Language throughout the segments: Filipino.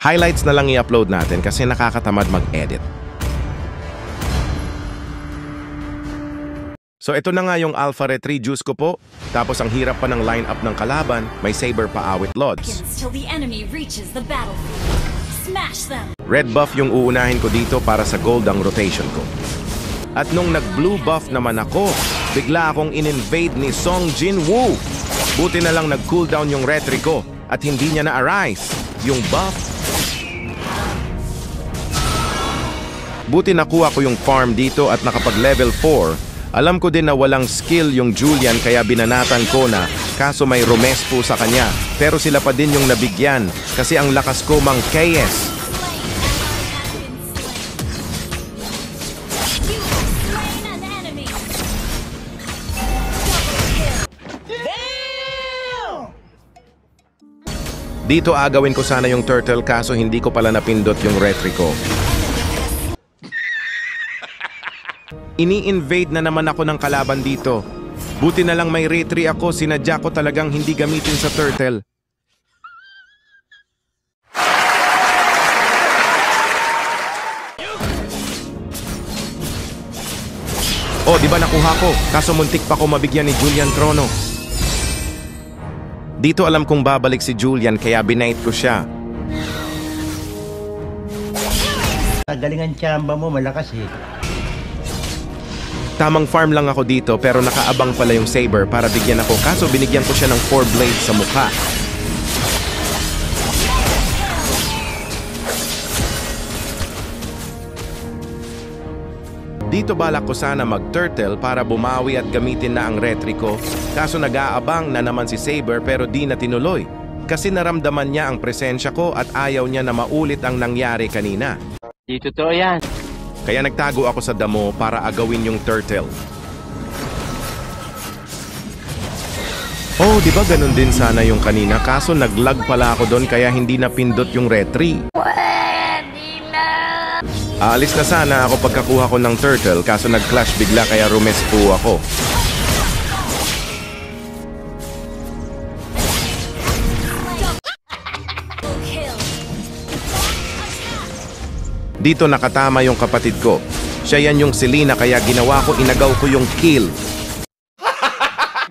Highlights na lang i-upload natin kasi nakakatamad mag-edit. So ito na nga yung Alpha Retrijuice ko po. Tapos ang hirap pa ng lineup ng kalaban, may Saber pa awit Lods. Red buff yung uunahin ko dito para sa gold ang rotation ko. At nung nag-blue buff naman ako, bigla akong in-invade ni Song Jinwoo. Buti na lang nag-cooldown yung retry ko at hindi niya na-arise yung buff. Buti nakuha ko yung farm dito at nakapag-level 4. Alam ko din na walang skill yung Julian kaya binanatan ko na, kaso may Romes po sa kanya. Pero sila pa din yung nabigyan kasi ang lakas ko mang KS. Dito agawin ko sana yung turtle kaso hindi ko pala napindot yung retry ko. Ini-invade na naman ako ng kalaban dito. Buti na lang may retry ako, sinadya ko talagang hindi gamitin sa turtle. Oh, di ba nakuha ko? Kaso muntik pa ko mabigyan ni Julian Trono. Dito alam kong babalik si Julian kaya binait ko siya. Galingan tsamba mo, malakas eh. Tamang farm lang ako dito pero nakaabang pala yung Saber para bigyan ako kaso binigyan ko siya ng 4 blades sa mukha. Dito balak ko sana mag-turtle para bumawi at gamitin na ang retry ko kaso nag-aabang na naman si Saber pero di na tinuloy kasi naramdaman niya ang presensya ko at ayaw niya na maulit ang nangyari kanina. Di totoo yan. Kaya nagtago ako sa damo para agawin yung turtle. Oh, di ba ganun din sana yung kanina? Kaso naglag pala ako doon kaya hindi napindot yung retry. Aalis na sana ako pagkakuha ko ng turtle kaso nag-clash bigla kaya rumes po ako. Dito nakatama yung kapatid ko. Siya yan yung Selena kaya ginawa ko, inagaw ko yung kill.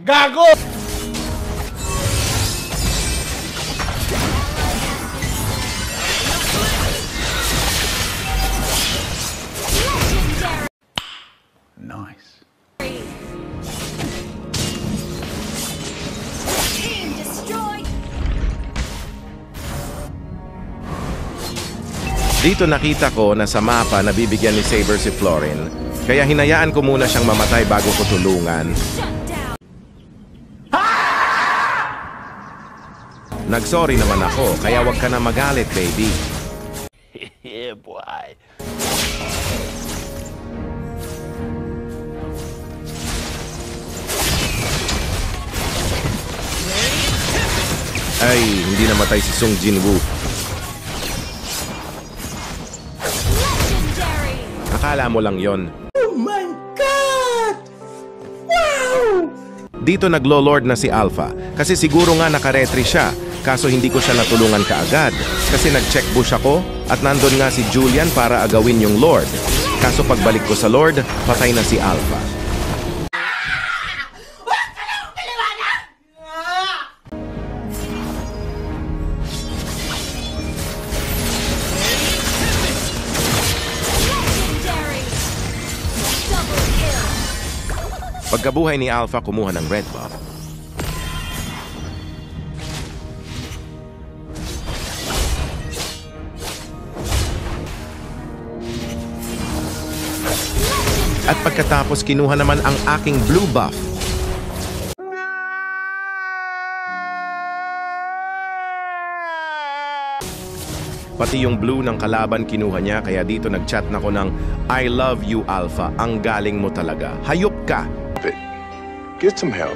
Gago! Nice. Dito nakita ko na sa mapa nabibigyan ni Saber si Florin, kaya hinayaan ko muna siyang mamatay bago ko tulungan. Nagsorry naman ako, kaya wag ka na magalit, baby. Yeah, boy. Ay, hindi namatay si Song Jinwoo. Akala mo lang yon. Oh my God! Wow! Dito naglo-lord na si Alpha kasi siguro nga nakaretry siya kaso hindi ko siya natulungan kaagad kasi nag-check bush ako at nandun nga si Julian para agawin yung lord. Kaso pagbalik ko sa lord, patay na si Alpha. Pagkabuhay ni Alpha, kumuha ng red buff. At pagkatapos, kinuha naman ang aking blue buff. Pati yung blue ng kalaban kinuha niya kaya dito nag-chat na ko ng I love you Alpha, ang galing mo talaga. Hayop ka! Get some help.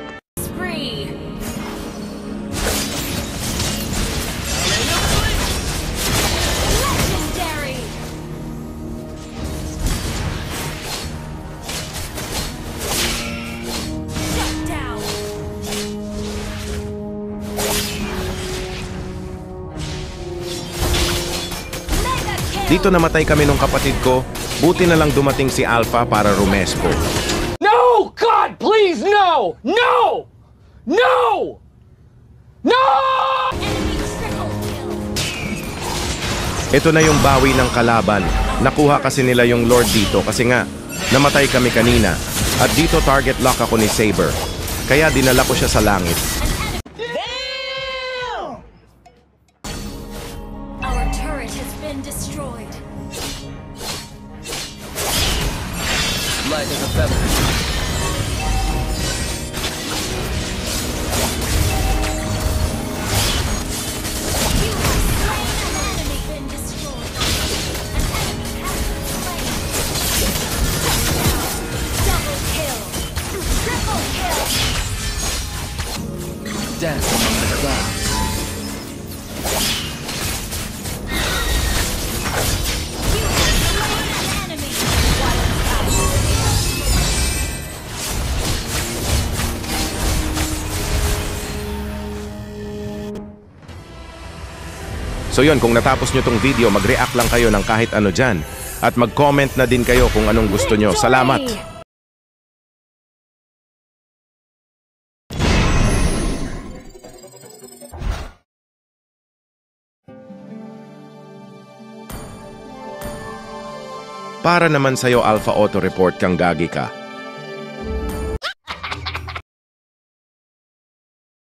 Dito namatay kami nung kapatid ko. Buti na lang dumating si Alpha para rumesco. No! God, please, no! No! No! No! Ito na yung bawi ng kalaban. Nakuha kasi nila yung Lord dito kasi nga, namatay kami kanina. At dito target lock ako ni Saber. Kaya dinala ko siya sa langit. Our turret has been destroyed. Light as a feather. Dance among the clouds. So yun, kung natapos nyo tong video, mag-react lang kayo ng kahit ano dyan. At mag-comment na din kayo kung anong gusto nyo. Salamat! Para naman sa'yo, Alpha Auto Report kang gagi ka.